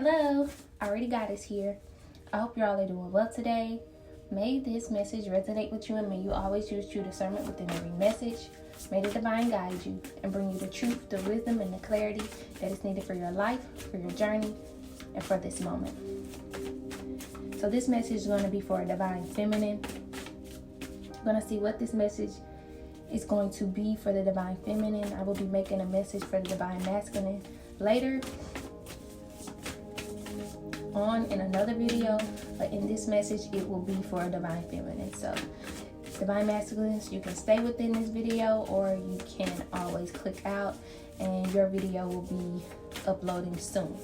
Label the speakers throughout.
Speaker 1: Hello, AriTheGoddesss here. I hope y'all are doing well today. May this message resonate with you, and may you always use true discernment within every message. May the divine guide you and bring you the truth, the wisdom, and the clarity that is needed for your life, for your journey, and for this moment. So this message is going to be for a divine feminine. I'm going to see what this message is going to be for the divine feminine. I will be making a message for the divine masculine later on in another video, but in this message it will be for a divine feminine. So divine masculines, you can stay within this video or you can always click out and your video will be uploading soon.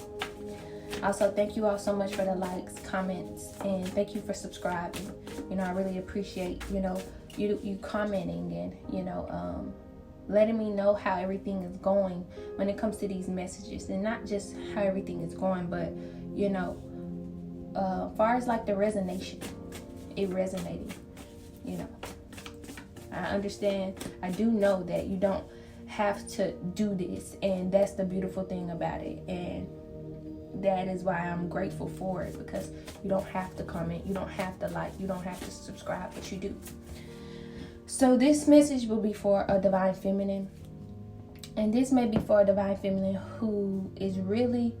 Speaker 1: Also, thank you all so much for the likes, comments, and thank you for subscribing. I really appreciate you commenting and letting me know how everything is going when it comes to these messages, and not just how everything is going, but far as like the resonation, it resonating. I understand. I do know that you don't have to do this, and that's the beautiful thing about it, and that is why I'm grateful for it, because you don't have to comment, you don't have to like, you don't have to subscribe, but you do. So this message will be for a divine feminine, and this may be for a divine feminine who is really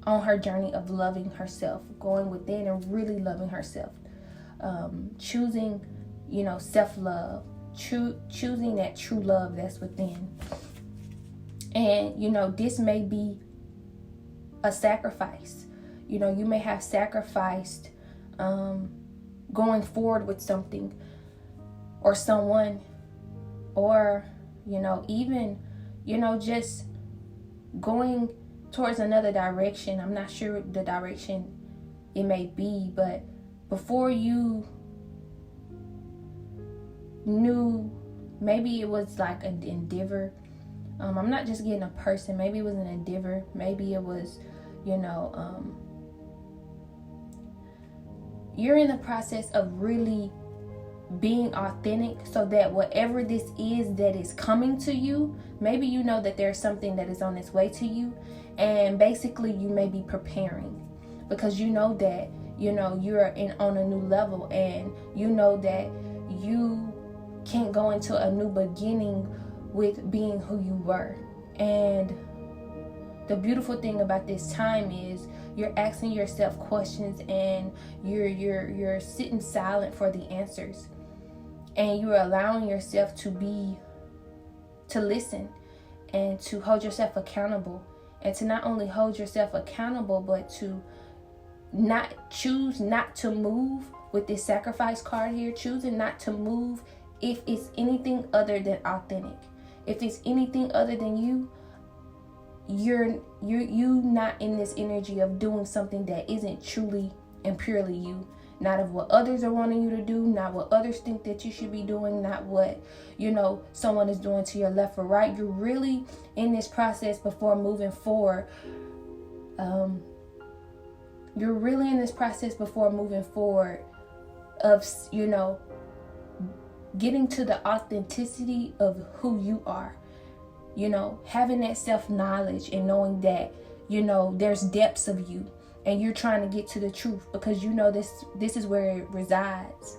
Speaker 1: on her journey of loving herself, going within and really loving herself, choosing self-love, choosing that true love that's within. And this may be a sacrifice. You may have sacrificed going forward with something or someone, or even just going towards another direction. I'm not sure the direction it may be, but before you knew, maybe it was like an endeavor. I'm not just getting a person. Maybe it was an endeavor. Maybe it was you're in the process of really being authentic, so that whatever this is that is coming to you, maybe that there's something that is on its way to you, and basically you may be preparing, because that you're on a new level, and that you can't go into a new beginning with being who you were. And the beautiful thing about this time is you're asking yourself questions, and you're sitting silent for the answers, and you're allowing yourself to listen and to hold yourself accountable, and to not only hold yourself accountable, but to choose not to move with this sacrifice card here, choosing not to move if it's anything other than authentic. If it's anything other than you, you're not in this energy of doing something that isn't truly and purely you. Not of what others are wanting you to do, not what others think that you should be doing, not what someone is doing to your left or right. You're really in this process before moving forward. You're really in this process before moving forward of getting to the authenticity of who you are. Having that self-knowledge and knowing that there's depths of you, and you're trying to get to the truth, because this is where it resides.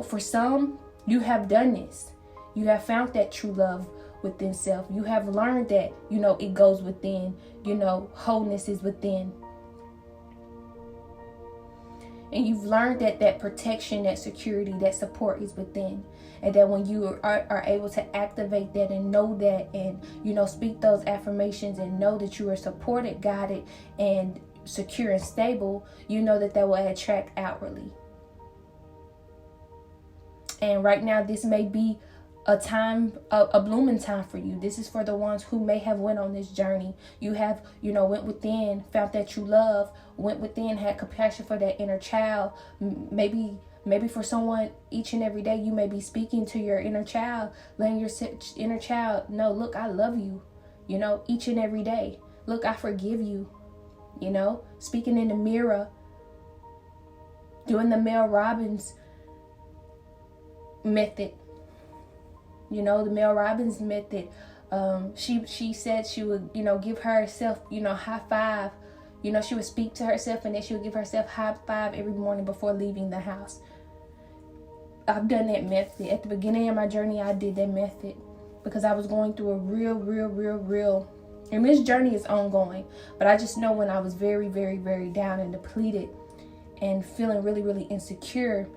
Speaker 1: For some, you have done this. You have found that true love within self. You have learned that it goes within. Wholeness is within. And you've learned that protection, that security, that support is within. And that when you are able to activate that and know that, and speak those affirmations and know that you are supported, guided, and secure and stable, that will attract outwardly. And right now, this may be a time, a blooming time for you. This is for the ones who may have went on this journey. You have, went within, found that true love, went within, had compassion for that inner child. Maybe for someone, each and every day, you may be speaking to your inner child, letting your inner child know, look, I love you, each and every day. Look, I forgive you, speaking in the mirror, doing the Mel Robbins method. The Mel Robbins method She said she would, give herself, high five. She would speak to herself, and then she would give herself high five every morning before leaving the house. I've done that method. At the beginning of my journey, I did that method because I was going through a real, and this journey is ongoing, but I just know when I was very, very, very down and depleted and feeling really, really insecure,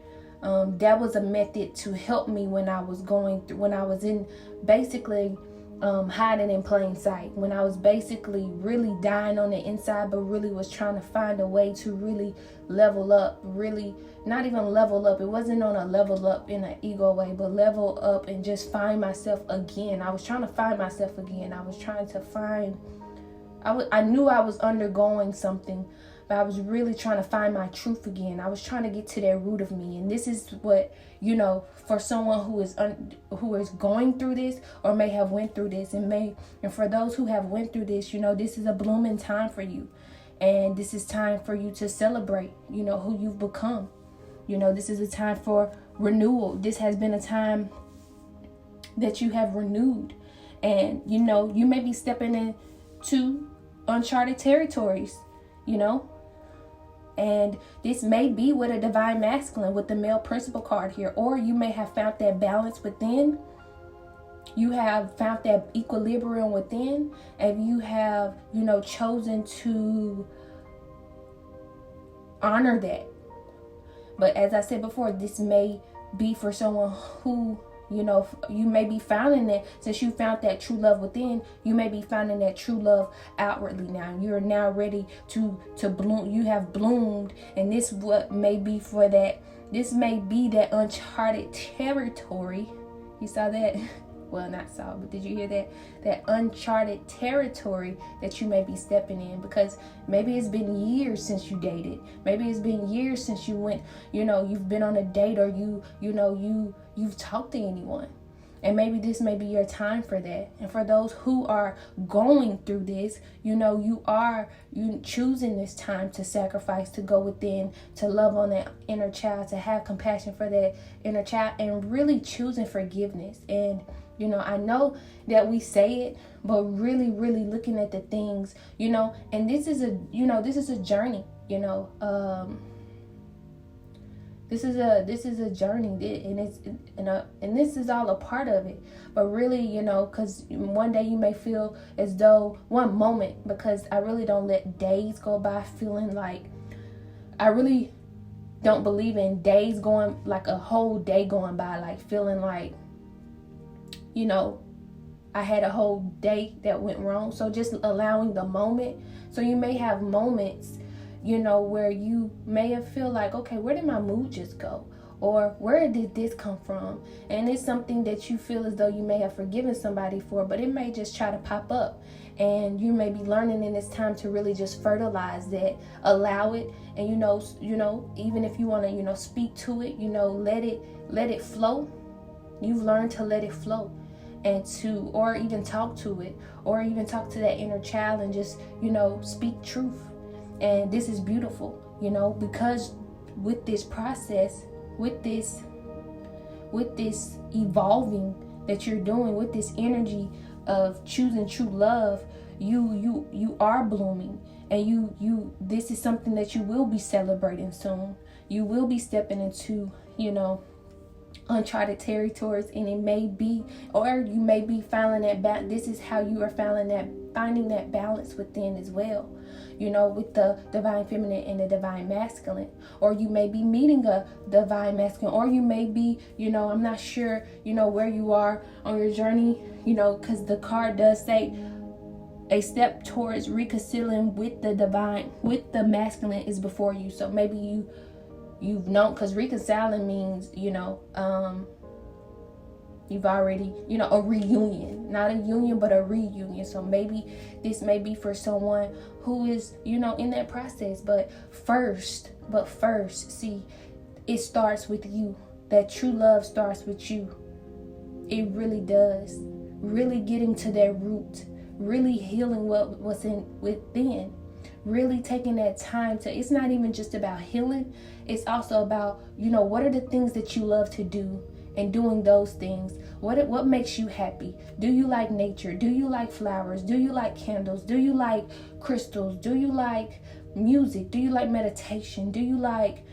Speaker 1: that was a method to help me when I was in basically hiding in plain sight, when I was basically really dying on the inside, but really was trying to find a way to really level up, really not even level up. It wasn't on a level up in an ego way, but level up and just find myself again. I was trying to find myself again. I was trying to find, I knew I was undergoing something, but I was really trying to find my truth again. I was trying to get to that root of me. And this is what, for someone who is going through this or may have went through this, and for those who have went through this, this is a blooming time for you. And this is time for you to celebrate, who you've become. This is a time for renewal. This has been a time that you have renewed. And, you may be stepping into uncharted territories, and this may be with a divine masculine, with the male principal card here, or you may have found that balance within. You have found that equilibrium within, and you have, chosen to honor that. But as I said before, this may be for someone who, you may be finding that, since you found that true love within, you may be finding that true love outwardly now. You're now ready to bloom. You have bloomed, and this may be that uncharted territory. You saw that? Well, not saw, but did you hear that? That uncharted territory that you may be stepping in, because maybe it's been years since you dated. Maybe it's been years since you went, you've been on a date, or you've talked to anyone. And maybe this may be your time for that. And for those who are going through this, you choosing this time to sacrifice, to go within, to love on that inner child, to have compassion for that inner child, and really choosing forgiveness. And I know that we say it, but really, really looking at the things, and this is a journey, this is a journey, and it's, and this is all a part of it. But really, because one day you may feel as though, one moment, because I really don't let days go by feeling like, I really don't believe in days going, like a whole day going by, like feeling like, I had a whole day that went wrong. So just allowing the moment. So you may have moments, where you may have feel like, okay, where did my mood just go? Or where did this come from? And it's something that you feel as though you may have forgiven somebody for, but it may just try to pop up. And you may be learning in this time to really just fertilize that, allow it. And, even if you want to, speak to it, let it flow. You've learned to let it flow. Or even talk to it, or even talk to that inner child and just, speak truth. And this is beautiful, because with this process, with this evolving that you're doing, with this energy of choosing true love, you are blooming, and this is something that you will be celebrating soon. You will be stepping into, uncharted territories, and it may be, or you may be finding that this is how you are finding that balance within as well, with the divine feminine and the divine masculine. Or you may be meeting a divine masculine, or you may be, I'm not sure, where you are on your journey, because the card does say a step towards reconciling with the divine, with the masculine is before you. So maybe you've known, because reconciling means, you've already, a reunion, not a union, but a reunion. So maybe this may be for someone who is, in that process. But first, see, it starts with you. That true love starts with you. It really does. Really getting to that root, really healing what's within. Really taking that time to, it's not even just about healing. It's also about, what are the things that you love to do? and doing those things. What makes you happy? Do you like nature? Do you like flowers? Do you like candles? Do you like crystals? Do you like music? Do you like meditation? Do you like,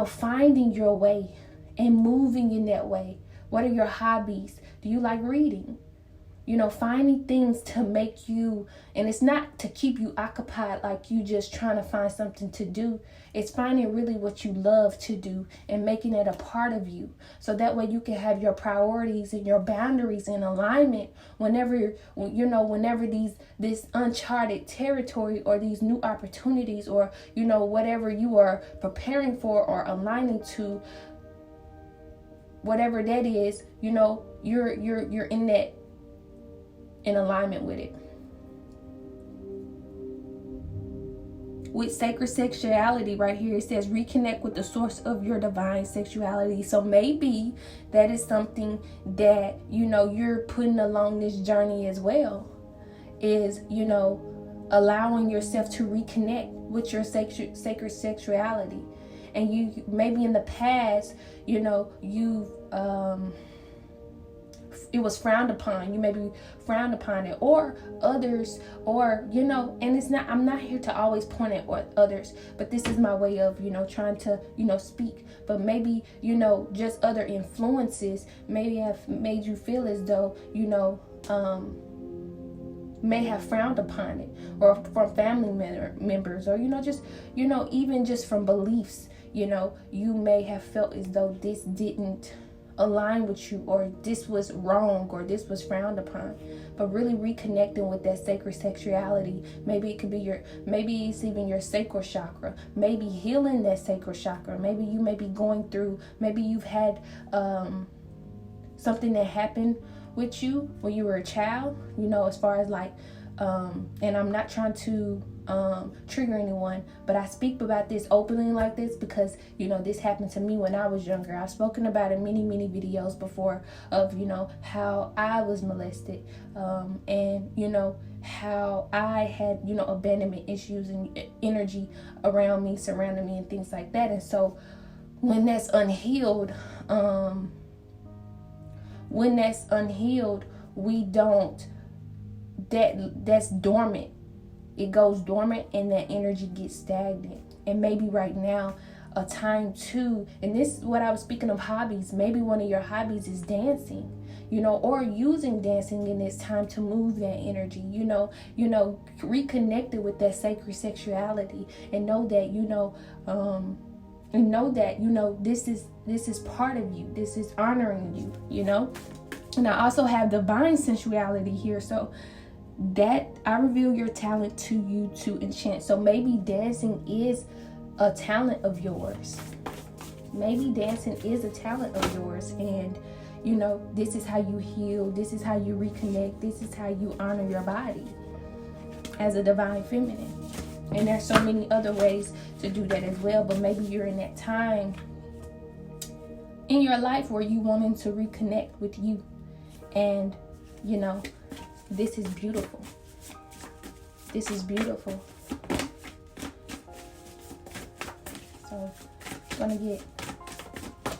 Speaker 1: finding your way and moving in that way? What are your hobbies? Do you like reading? Finding things to make you, and it's not to keep you occupied like you just trying to find something to do. It's finding really what you love to do and making it a part of you. So that way you can have your priorities and your boundaries in alignment whenever this uncharted territory or these new opportunities or, whatever you are preparing for or aligning to, whatever that is, you're in that, in alignment with it. With sacred sexuality right here, it says reconnect with the source of your divine sexuality. So maybe that is something that, you're putting along this journey as well, is, allowing yourself to reconnect with your sacred sexuality. And you maybe in the past, you've it was frowned upon. You maybe frowned upon it, or others, or and it's not, I'm not here to always point at others, but this is my way of trying to speak. But maybe just other influences maybe have made you feel as though may have frowned upon it, or from family members, or just even just from beliefs. You may have felt as though this didn't align with you, or this was wrong, or this was frowned upon. But really reconnecting with that sacred sexuality, maybe it could be maybe it's even your sacral chakra, maybe healing that sacral chakra. Maybe you may be going through, maybe you've had something that happened with you when you were a child, as far as like and I'm not trying to trigger anyone, but I speak about this openly like this because this happened to me when I was younger. I've spoken about it in many videos before of how I was molested, and how I had abandonment issues and energy around me, surrounding me, and things like that. And so when that's unhealed, we don't, that's dormant. It goes dormant and that energy gets stagnant. And maybe right now, a time to, and this is what I was speaking of hobbies, maybe one of your hobbies is dancing, or using dancing in this time to move that energy, reconnected with that sacred sexuality, and know that, this is part of you. This is honoring you, And I also have divine sensuality here. So that I reveal your talent to you to enchant. So maybe dancing is a talent of yours. Maybe dancing is a talent of yours. And, this is how you heal. This is how you reconnect. This is how you honor your body as a divine feminine. And there's so many other ways to do that as well. But maybe you're in that time in your life where you wanting to reconnect with you. And, this is beautiful. This is beautiful. So I'm gonna get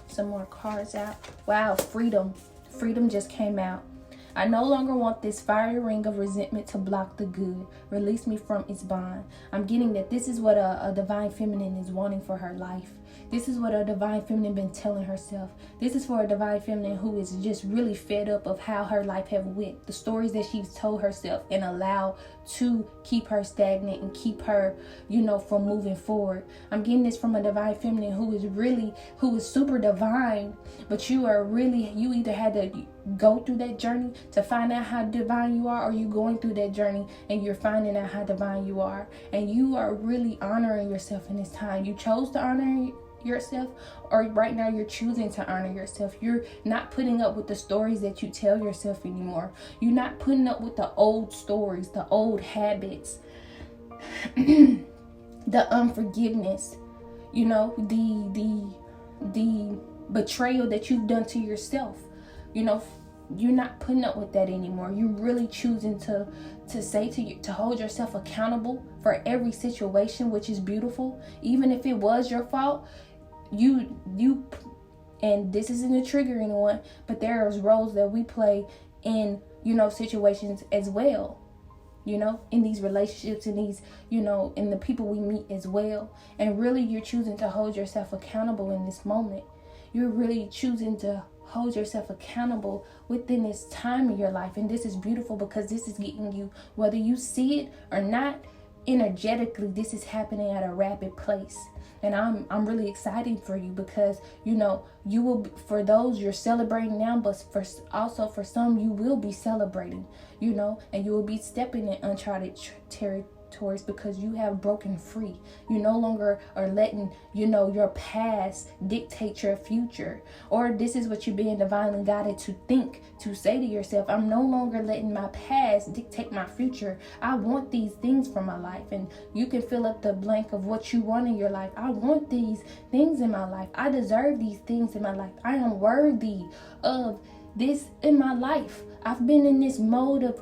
Speaker 1: some more cards out. Wow, freedom. Freedom just came out. I no longer want this fiery ring of resentment to block the good. Release me from its bond. I'm getting that this is what a divine feminine is wanting for her life. This is what a divine feminine been telling herself. This is for a divine feminine who is just really fed up of how her life have went. The stories that she's told herself and allow to keep her stagnant and keep her, from moving forward. I'm getting this from a divine feminine who is super divine, but you either had to go through that journey to find out how divine you are, or you going through that journey and you're finding out how divine you are. And you are really honoring yourself in this time. You chose to honor yourself, or right now you're choosing to honor yourself. You're not putting up with the stories that you tell yourself anymore. You're not putting up with the old stories, the old habits, the unforgiveness, the betrayal that you've done to yourself. You're not putting up with that anymore. You're really choosing to say to hold yourself accountable for every situation, which is beautiful. Even if it was your fault, you And this isn't to trigger anyone, but there's roles that we play in, situations as well. In these relationships, in these, in the people we meet as well. And really, you're choosing to hold yourself accountable in this moment. You're really choosing to hold yourself accountable within this time in your life. And this is beautiful because this is getting you, whether you see it or not, energetically, this is happening at a rapid pace. And I'm really excited for you because, you will, for those you're celebrating now, but for some, you will be celebrating, and you will be stepping in uncharted territories because you have broken free. You no longer are letting, your past dictate your future. Or this is what you're being divinely guided to think, to say to yourself, I'm no longer letting my past dictate my future. I want these things for my life. And you can fill up the blank of what you want in your life. I want these things in my life. I deserve these things in my life. I am worthy of this in my life. I've been in this mode of,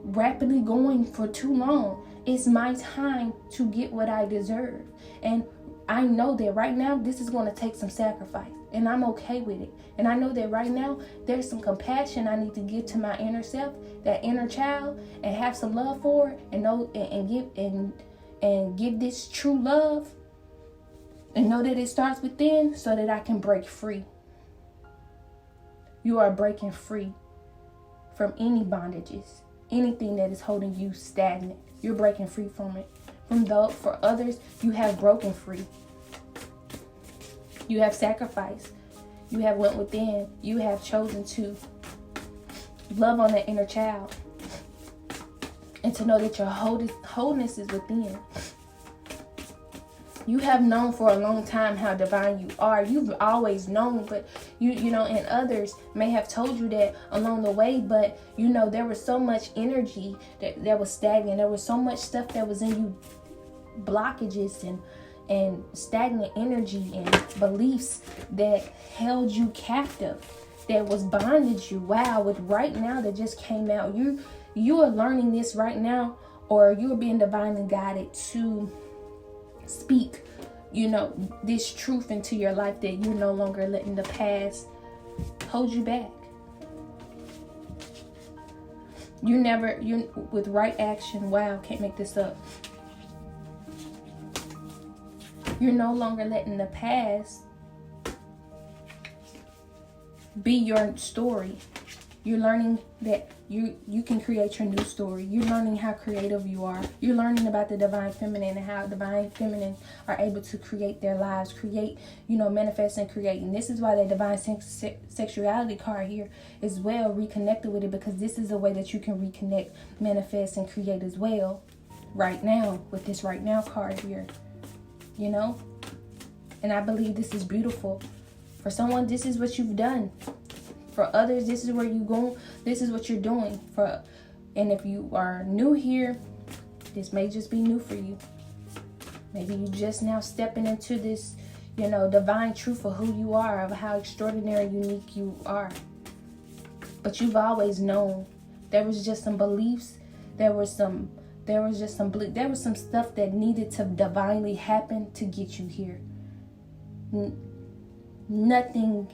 Speaker 1: rapidly going for too long. It's my time to get what I deserve. And I know that right now this is going to take some sacrifice, and I'm okay with it. And I know that right now there's some compassion I need to give to my inner self, that inner child, and have some love for it, and know and give this true love, and know that it starts within, so that I can break free. You are breaking free from any bondages, anything that is holding you stagnant. You're breaking free from it. For others, you have broken free. You have sacrificed. You have went within. You have chosen to love on that inner child, and to know that your wholeness is within. You have known for a long time how divine you are. You've always known, but and others may have told you that along the way, but there was so much energy that was stagnant. There was so much stuff that was in you, blockages and stagnant energy and beliefs that held you captive, that was bondage you. Wow, with right now that just came out, you are learning this right now, or you are being divinely guided to speak, this truth into your life, that you're no longer letting the past hold you back. You with right action, wow, can't make this up. You're no longer letting the past be your story. You're learning that you can create your new story. You're learning how creative you are. You're learning about the divine feminine and how divine feminine are able to create their lives, create, manifest and create. And this is why the divine sexuality card here is well reconnected with it, because this is a way that you can reconnect, manifest, and create as well right now with this right now card here, And I believe this is beautiful. For someone, this is what you've done. For others, this is where you're going. This is what you're doing. And if you are new here, this may just be new for you. Maybe you just now stepping into this, divine truth of who you are, of how extraordinary, unique you are. But you've always known. There was just some beliefs. There was some stuff that needed to divinely happen to get you here. Nothing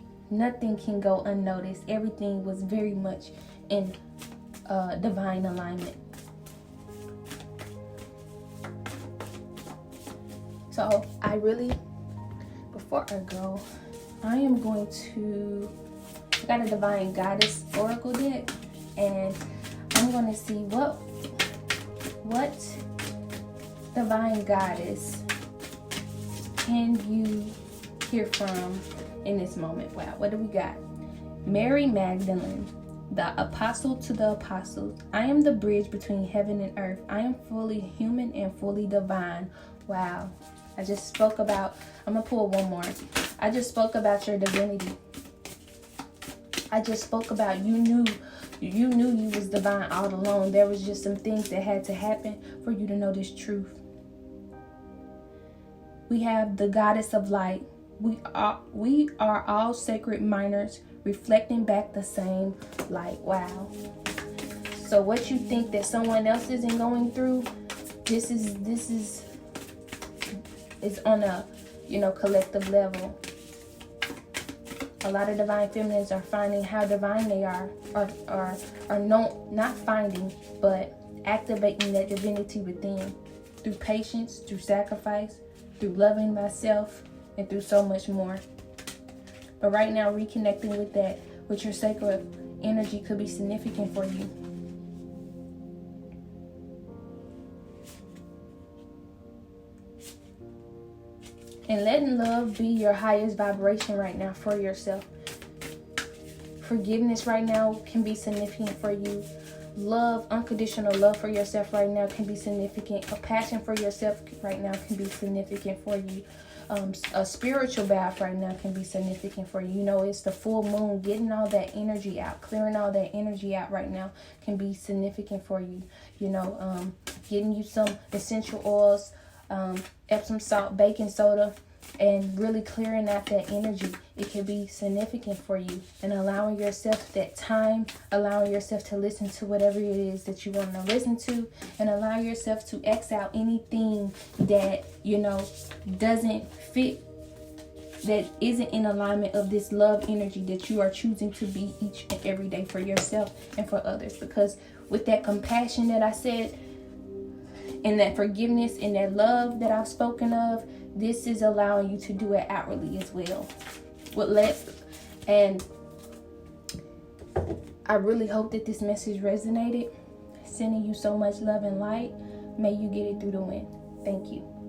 Speaker 1: can go unnoticed. Everything was very much in divine alignment. So before I go, I got a divine goddess oracle deck, and I'm going to see what divine goddess can you hear from in this moment. Wow, what do we got? Mary Magdalene, the apostle to the apostles. I am the bridge between heaven and earth. I am fully human and fully divine. Wow. I'm gonna pull one more. I just spoke about your divinity. I just spoke about you knew you was divine all along. There was just some things that had to happen for you to know this truth. We have the goddess of light. We are all sacred minors reflecting back the same light. Wow. So what you think that someone else isn't going through, this is on a collective level. A lot of divine feminines are finding how divine they are not finding, but activating that divinity within through patience, through sacrifice, through loving myself, and through so much more. But right now, reconnecting with that, with your sacred energy, could be significant for you. And letting love be your highest vibration right now for yourself. Forgiveness right now can be significant for you. Love, unconditional love for yourself right now can be significant. A passion for yourself right now can be significant for you. A spiritual bath right now can be significant for you. You know, it's the full moon. Getting all that energy out, clearing all that energy out right now can be significant for you. You know, getting you some essential oils, Epsom salt, baking soda, and really clearing out that energy. It can be significant for you, and allowing yourself that time, allowing yourself to listen to whatever it is that you want to listen to, and allow yourself to X out anything that, you know, doesn't fit, that isn't in alignment of this love energy that you are choosing to be each and every day for yourself and for others. Because with that compassion that I said, and that forgiveness and that love that I've spoken of, this is allowing you to do it outwardly as well. And I really hope that this message resonated. Sending you so much love and light. May you get it through the wind. Thank you.